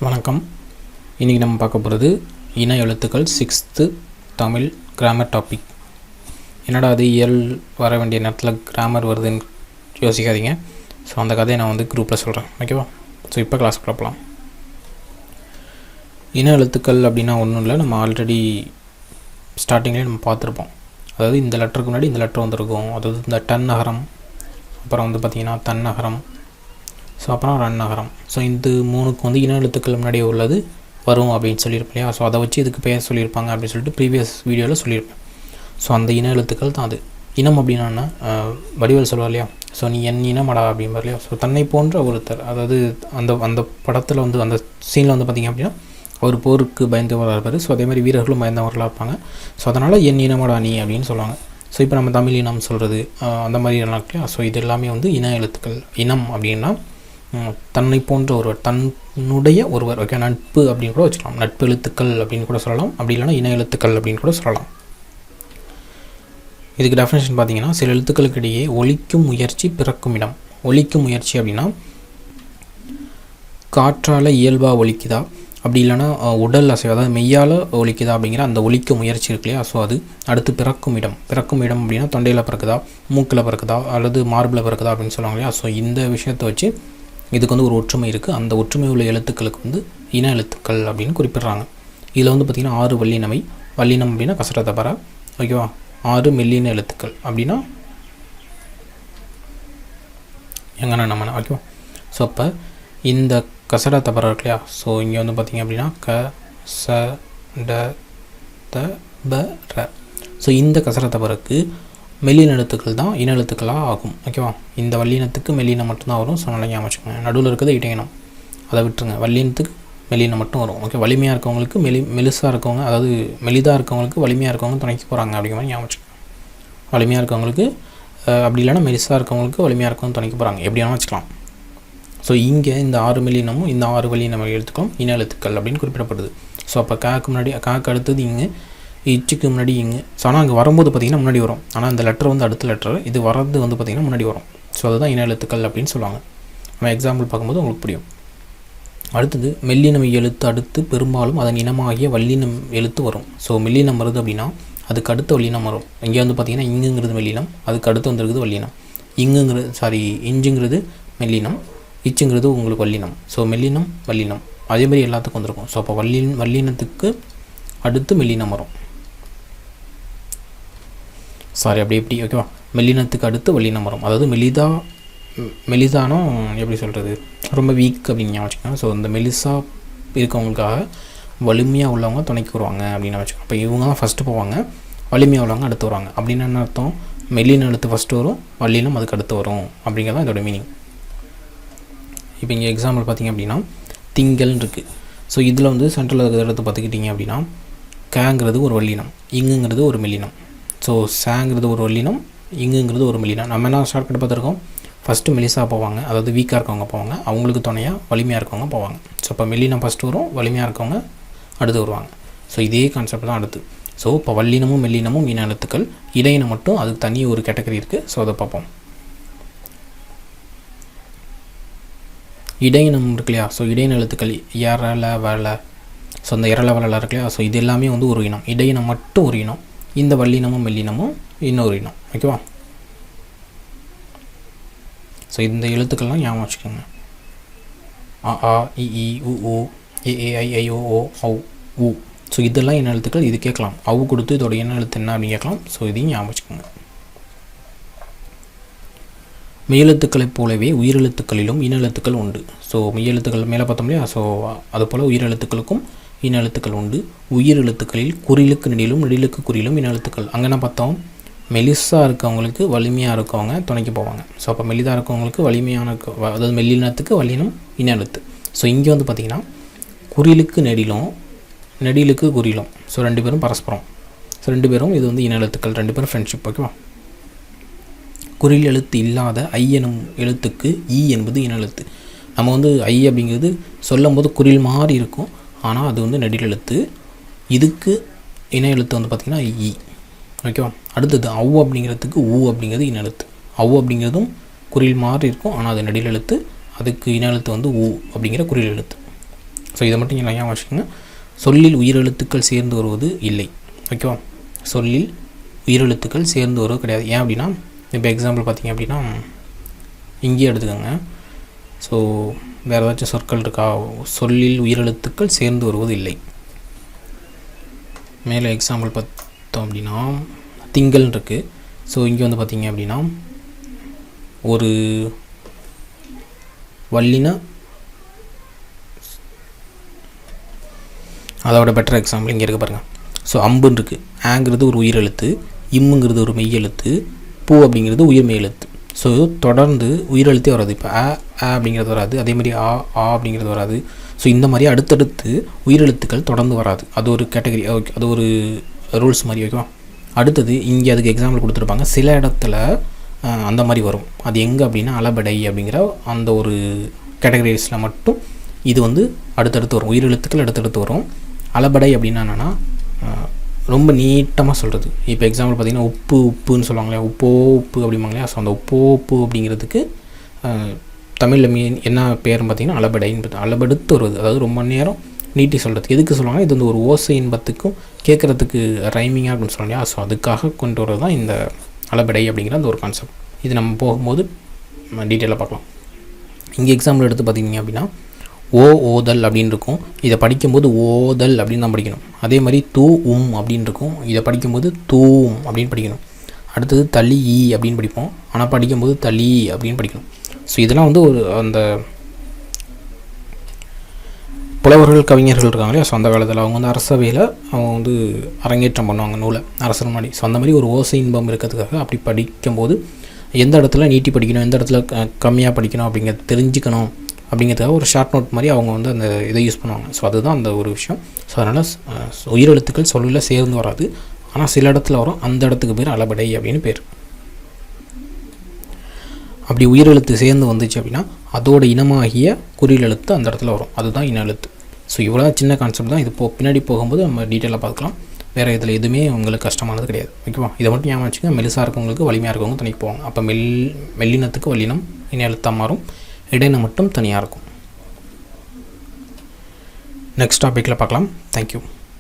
வணக்கம். இன்றைக்கி நம்ம பார்க்க போகிறது இன எழுத்துக்கள் 6th தமிழ் கிராமர் டாபிக். என்னடா அது இயல் வர வேண்டிய நேரத்தில் கிராமர் வருதுன்னு யோசிக்காதீங்க. ஸோ அந்த கதையை நான் குரூப்பில் சொல்கிறேன், ஓகேவா? ஸோ இப்போ கிளாஸ் பார்க்கலாம். இன எழுத்துக்கள் அப்படின்னா ஒன்றும் இல்லை, நம்ம ஆல்ரெடி ஸ்டார்டிங்லேயே நம்ம பார்த்துருப்போம். அதாவது இந்த லெட்டருக்கு முன்னாடி இந்த லெட்டர் வந்திருக்கும். அதாவது இந்த டன் நகரம், அப்புறம் பார்த்திங்கன்னா தன் நகரம், ஸோ அப்புறம் ரன் நகரம். ஸோ இந்த மூணுக்கு இன எழுத்துக்கள் முன்னாடியே உள்ளது வரும் அப்படின்னு சொல்லியிருப்பேன் இல்லையா? ஸோ அதை வச்சு இதுக்கு பேர் சொல்லியிருப்பாங்க அப்படின்னு சொல்லிட்டு ப்ரீவியஸ் வீடியோவில் சொல்லியிருப்பேன். ஸோ அந்த இன எழுத்துக்கள் தான் அது. இனம் அப்படின்னா வடிவேல் சொல்லுவா இல்லையா? ஸோ நீ என் இனமடா அப்படிம்பார் இல்லையா? ஸோ தன்னை போன்ற ஒருத்தர், அதாவது அந்த படத்தில் அந்த சீனில் பார்த்திங்க அப்படின்னா ஒரு போருக்கு பயந்தவராக இருப்பார். ஸோ அதே மாதிரி வீரர்களும் பயந்தவர்களாக இருப்பாங்க. ஸோ அதனால் என் இனமடா நீ அப்படின்னு சொல்லுவாங்க. ஸோ இப்போ நம்ம தமிழ் இனம் சொல்கிறது அந்த மாதிரி எல்லாம் இல்லையா? ஸோ இது எல்லாமே இன எழுத்துக்கள். இனம் அப்படின்னா தன்னை போன்ற ஒருவர், தன்னுடைய ஒருவர், ஓகே? நட்பு அப்படின்னு கூட வச்சுக்கலாம். நட்பு எழுத்துக்கள் அப்படின்னு கூட சொல்லலாம். அப்படி இல்லைனா இன எழுத்துக்கள் அப்படின்னு கூட சொல்லலாம். இதுக்கு டெஃபினேஷன் பார்த்தீங்கன்னா, சில எழுத்துக்களுக்கு இடையே ஒலிக்கும் முயற்சி பிறக்கும் இடம். ஒலிக்கும் முயற்சி அப்படின்னா காற்றால் இயல்பாக ஒலிக்குதா, அப்படி இல்லைனா உடல் அசைவு, அதாவது மெய்யால் ஒலிக்குதா அப்படிங்கிற அந்த ஒலிக்கும் முயற்சி இருக்கு இல்லையா? ஸோ அது அடுத்து பிறக்கும் இடம். பிறக்கும் இடம் அப்படின்னா தொண்டையில் பிறக்குதா, மூக்கில் பிறக்குதா, அல்லது மார்பில் பிறக்குதா அப்படின்னு சொல்லுவாங்க இல்லையா? ஸோ இந்த விஷயத்தை வச்சு இதுக்கு ஒரு ஒற்றுமை இருக்குது. அந்த ஒற்றுமை உள்ள எழுத்துக்களுக்கு இன எழுத்துக்கள் அப்படின்னு குறிப்பிட்றாங்க. இதில் பார்த்திங்கன்னா 6 வல்லினமை. வல்லினம் அப்படின்னா கசர தபர, ஓகேவா? 6 மெல்லின எழுத்துக்கள் அப்படின்னா எங்கன்னா நம்மனா, ஓகேவா? ஸோ அப்போ இந்த கசர தபர இருக்கு இல்லையா? ஸோ இங்கே பார்த்திங்க அப்படின்னா க ச ட த ப ர. ஸோ இந்த கசர தபருக்கு மெல்லின எழுத்துக்கள் தான் இன எழுத்துக்களாக ஆகும், ஓகேவா? இந்த வல்லினத்துக்கு மெல்லினம் மட்டும்தான் வரும். ஸோ நல்லா ஞாபகம் வச்சுக்கோங்க. நடுவில் இருக்கிறது இடையினம், அதை விட்டுருங்க. வல்லினத்துக்கு மெல்லினம் மட்டும் வரும், ஓகே? வலிமையாக இருக்கவங்களுக்கு மெலிசாக இருக்கவங்க, அதாவது மெலிதாக இருக்கவங்களுக்கு வலிமையாக இருக்கவங்க துணைக்கு போகிறாங்க அப்படிங்கிற மாதிரி ஞாபகம் வச்சுக்கோங்க. வலிமையாக இருக்கவங்களுக்கு அப்படி இல்லைனா மெலிசாக இருக்கவங்களுக்கு வலிமையாக இருக்கவங்க துணைக்கு போகிறாங்க, எப்படி வேணால் வச்சுக்கலாம். ஸோ இங்கே இந்த 6 மெல்லினமும் இந்த 6 வல்லினம் எழுத்துக்களும் இன எழுத்துக்கள் அப்படின்னு குறிப்பிடப்படுது. ஸோ அப்போ காக்கு முன்னாடி, காக்கு அடுத்தது இங்கே, இச்சுக்கு முன்னாடி இங்கே. ஸோ ஆனால் அங்கே வரும்போது பார்த்திங்கன்னா முன்னாடி வரும். ஆனால் அந்த லெட்டர் அடுத்த லெட்டர், இது வரது பார்த்திங்கன்னா முன்னாடி வரும். ஸோ அதுதான் இன எழுத்துக்கள் அப்படின்னு சொல்லுவாங்க. நம்ம எக்ஸாம்பிள் பார்க்கும்போது உங்களுக்கு புரியும். அடுத்தது மெல்லினம் எழுத்து அடுத்து பெரும்பாலும் அதன் இனமாகிய வல்லினம் எழுத்து வரும். ஸோ மெல்லினம் வருது அப்படின்னா அதுக்கு அடுத்த வல்லினம் வரும். இங்கே பார்த்திங்கன்னா இங்குங்கிறது மெல்லினம், அதுக்கு அடுத்து வந்துருக்குது வல்லினம். இஞ்சுங்கிறது மெல்லினம், இச்சுங்கிறது உங்களுக்கு வல்லினம். ஸோ மெல்லினம் வல்லினம் அதே மாதிரி எல்லாத்துக்கும் வந்திருக்கும். ஸோ அப்போ வல்லினத்துக்கு அடுத்து மெல்லினம் வரும். அப்படி ஓகேவா? மெல்லினத்துக்கு அடுத்து வல்லினம் வரும். அதாவது மெலிதானோ எப்படி சொல்கிறது, ரொம்ப வீக் அப்படின்னு வச்சுக்கோங்க. ஸோ இந்த மெலிசா இருக்கவங்களுக்காக வலிமையாக உள்ளவங்க துணைக்கு வருவாங்க அப்படின்னு வச்சுக்கோங்க. இப்போ இவங்க தான் ஃபஸ்ட்டு போவாங்க, வலிமையாக உள்ளவங்க அடுத்து வருவாங்க. அப்படின்னு என்ன அர்த்தம்? மெல்லினம் அடுத்து ஃபஸ்ட்டு வரும், வல்லினம் அதுக்கு அடுத்து வரும் அப்படிங்கிறதான் இதோட மீனிங். இப்போ இங்கே எக்ஸாம்பிள் பார்த்திங்க அப்படின்னா திங்கள்னு இருக்குது. ஸோ இதில் சென்ட்ரல் எடுத்து பார்த்துக்கிட்டிங்க அப்படின்னா கேங்கிறது ஒரு வல்லினம், இங்குங்கிறது ஒரு மெல்லினம். ஸோ சேங்கிறது ஒரு வல்லினம், இங்குங்கிறது ஒரு மெல்லினம். நம்ம என்ன ஷார்ட்கட் பார்த்துருக்கோம்? ஃபஸ்ட்டு மெலிசாக போவாங்க, அதாவது வீக்காக இருக்கவங்க போவாங்க, அவங்களுக்கு துணையாக வலிமையாக இருக்கவங்க போவாங்க. ஸோ இப்போ மெல்லினம் ஃபஸ்ட்டு வரும், வலிமையாக இருக்கவங்க அடுத்து வருவாங்க. ஸோ இதே கான்செப்ட் தான் அடுத்து. ஸோ இப்போ வல்லினமும் மெல்லினமும் இன எழுத்துக்கள். இடையினம் மட்டும் அதுக்கு தனி ஒரு கேட்டகரி இருக்குது. ஸோ அதை பார்ப்போம். இடையினம் இருக்கு இல்லையா? ஸோ இடையின எழுத்துக்கள் எரல வல. ஸோ அந்த எரல வலலாம் இருக்கு இல்லையா? ஸோ இது எல்லாமே ஒரு இனம். இடையினம் மட்டும் ஒரு இனம். இந்த வல்லினமும் மெல்லினமும் இன்னொரு இனம், ஓகேவா? ஸோ இந்த எழுத்துக்கள்லாம் ஞாபகம் வச்சுக்கோங்க. அ ஆ இ ஈ உ ஊ ஏ ஏ ஐ ஐ ஓ ஓ ஔ ஊ. ஸோ இதெல்லாம் இன எழுத்துக்கள். இது கேட்கலாம், அவு கொடுத்து இதோட இன எழுத்து என்ன அப்படின்னு கேட்கலாம். ஸோ இதையும் ஞாபகம் வச்சுக்கோங்க. மெய்யெழுத்துக்களைப் போலவே உயிரெழுத்துக்களிலும் இன எழுத்துக்கள் உண்டு. ஸோ மெய்யெழுத்துக்கள் மேலே பார்த்தோம் இல்லையா? ஸோ அதுபோல் உயிரெழுத்துக்களுக்கும் இன எழுத்துக்கள் உண்டு. உயிர் எழுத்துக்களில் குறிலுக்கு நெடிலும் நெடிலுக்கு குறிலும் இன எழுத்துக்கள். அங்கே என்ன பார்த்தோம்? மெலிசாக இருக்கவங்களுக்கு வலிமையாக இருக்கவங்க துணைக்கு போவாங்க. ஸோ அப்போ மெலிதாக இருக்கவங்களுக்கு வலிமையான, அதாவது மெல்லினத்துக்கு வல்லினம் இன எழுத்து. ஸோ இங்கே பார்த்திங்கன்னா குறிலுக்கு நெடிலும் நெடிலுக்கு குறிலும். ஸோ 2 பேரும் பரஸ்பரம். ஸோ 2 பேரும் இது இன எழுத்துக்கள். 2 பேரும் ஃப்ரெண்ட்ஷிப், ஓகேவா? குறில் எழுத்து இல்லாத ஐ எனும் எழுத்துக்கு ஈ என்பது இன எழுத்து. நம்ம ஐ அப்படிங்கிறது சொல்லும் போது குறில் மாதிரி இருக்கும், ஆனால் அது நெடில் எழுத்து. இதுக்கு இன எழுத்து பார்த்திங்கன்னா இ, ஓகேவா? அடுத்தது அவு அப்படிங்கிறதுக்கு ஊ அப்படிங்கிறது இன எழுத்து. அவு அப்படிங்கிறதும் குறில் மாதிரி இருக்கும், ஆனால் அது நெடில் எழுத்து. அதுக்கு இன எழுத்து ஊ அப்படிங்கிற குறில் எழுத்து. ஸோ இதை மட்டும் நீங்கள் ஞாபகம் வச்சுக்கோங்க. சொல்லில் உயிரெழுத்துக்கள் சேர்ந்து வருவது இல்லை. ஓகேவா? சொல்லில் உயிரெழுத்துக்கள் சேர்ந்து வருவது கிடையாது. ஏன் அப்படின்னா இப்போ எக்ஸாம்பிள் பார்த்தீங்க அப்படின்னா இங்கேயே எடுத்துக்கோங்க. ஸோ வேறு ஏதாச்சும் சொற்கள் இருக்கா? சொல்லில் உயிரெழுத்துக்கள் சேர்ந்து வருவது இல்லை. மேலே எக்ஸாம்பிள் பார்த்தோம் அப்படின்னா திங்கள் இருக்குது. ஸோ இங்கே வந்து பார்த்தீங்க அப்படின்னா ஒரு வல்லின அதோட பெட்டர் எக்ஸாம்பிள் இங்கே இருக்க பாருங்கள். ஸோ அம்புன்னு இருக்குது. ஆங்கிறது ஒரு உயிரெழுத்து, இம்முங்கிறது ஒரு மெய்யெழுத்து, பூ அப்படிங்கிறது உயிர் மெய்யெழுத்து. ஸோ தொடர்ந்து உயிரெழுத்தே வராது. இப்போ அ அப்படிங்கிறது வராது, அதே மாதிரி ஆ அப்படிங்கிறது வராது. ஸோ இந்த மாதிரி அடுத்தடுத்து உயிரெழுத்துக்கள் தொடர்ந்து வராது. அது ஒரு கேட்டகரி, ஓகே, அது ஒரு ரூல்ஸ் மாதிரி. ஓகேவா? அடுத்தது இங்கே அதுக்கு எக்ஸாம்பிள் கொடுத்துருப்பாங்க. சில இடத்துல அந்த மாதிரி வரும். அது எங்கே அப்படின்னா அளபடை அப்படிங்கிற அந்த ஒரு கேட்டகரிஸில் மட்டும் இது வந்து அடுத்தடுத்து வரும். உயிரெழுத்துக்கள் அடுத்தடுத்து வரும். அளபடை அப்படின்னா என்னென்னா ரொம்ப நீட்டமாக சொல்கிறது. இப்போ எக்ஸாம்பிள் பார்த்திங்கன்னா உப்புன்னு சொல்லுவாங்களே, உப்பு அப்படிம்பாங்களே. ஸோ அந்த உப்பு அப்படிங்கிறதுக்கு தமிழில் என்ன பேர்னு பார்த்திங்கன்னா அளபடைன்னு. அளபெடுத்து வருவது, அதாவது ரொம்ப நேரம் நீட்டி சொல்கிறது. எதுக்கு சொல்லுவாங்க? இது வந்து ஒரு ஓசை இன்பத்துக்கும் கேட்குறதுக்கு ரைமிங்காக இருக்குன்னு சொல்லுவாங்க. ஸோ அதுக்காக கொண்டு வரது தான் இந்த அளபடை அப்படிங்கிற அந்த ஒரு கான்செப்ட். இது நம்ம போகும்போது டீட்டெயிலாக பார்க்கலாம். இங்கே எக்ஸாம்பிள் எடுத்து பார்த்திங்க அப்படின்னா ஓதல் அப்படின்னு இருக்கும். இதை படிக்கும்போது ஓதல் அப்படின்னு தான் படிக்கணும். அதே மாதிரி அப்படின்னு இருக்கும். இதை படிக்கும்போது தூம் அப்படின்னு படிக்கணும். அடுத்தது தளி அப்படின்னு படிப்போம், ஆனால் படிக்கும்போது தளி அப்படின்னு படிக்கணும். ஸோ இதெல்லாம் வந்து ஒரு அந்த புலவர்கள் கவிஞர்கள் இருக்காங்களே. ஸோ அந்த காலத்தில் அவங்க வந்து அரசவையில் அவங்க வந்து அரங்கேற்றம் பண்ணுவாங்க நூலை அரசர் முன்னாடி. ஸோ அந்த மாதிரி ஒரு ஓசை இன்பம் இருக்கிறதுக்காக அப்படி படிக்கும்போது எந்த இடத்துல நீட்டி படிக்கணும், எந்த இடத்துல கம்மியாக படிக்கணும் அப்படிங்கிறது தெரிஞ்சுக்கணும் அப்படிங்கிறதுக்காக ஒரு ஷார்ட் நோட் மாதிரி அவங்க வந்து அந்த இதை யூஸ் பண்ணுவாங்க. ஸோ அதுதான் அந்த ஒரு விஷயம். ஸோ அதனால் உயிரெழுத்துக்கள் சொல்லில் சேர்ந்து வராது, ஆனால் சில இடத்துல வரும். அந்த இடத்துக்கு பேர் அளபடை அப்படின்னு பேர். அப்படி உயிரெழுத்து சேர்ந்து வந்துச்சு அப்படின்னா அதோட இனமாகிய குறில் எழுத்து அந்த இடத்துல வரும். அதுதான் இன எழுத்து. ஸோ இவ்வளோ சின்ன கான்செப்ட் தான். இது பின்னாடி போகும்போது நம்ம டீட்டெயிலாக பார்க்கலாம். வேறு இதில் எதுவுமே உங்களுக்கு கஷ்டமானது கிடையாது. ஓகேவா? இதை மட்டும் ஞாபகம் வச்சுக்கோங்க. மெலிசாக இருக்கவங்களுக்கு வலிமையாக இருக்கவங்க தனிக்கு போவாங்க. அப்போ மெல்லினத்துக்கு வல்லினம் இன எழுத்தாக மாறும், இடையினம் மட்டும் தனியாக இருக்கும். நெக்ஸ்ட் டாப்பிக்கில் பார்க்கலாம். தேங்க்யூ.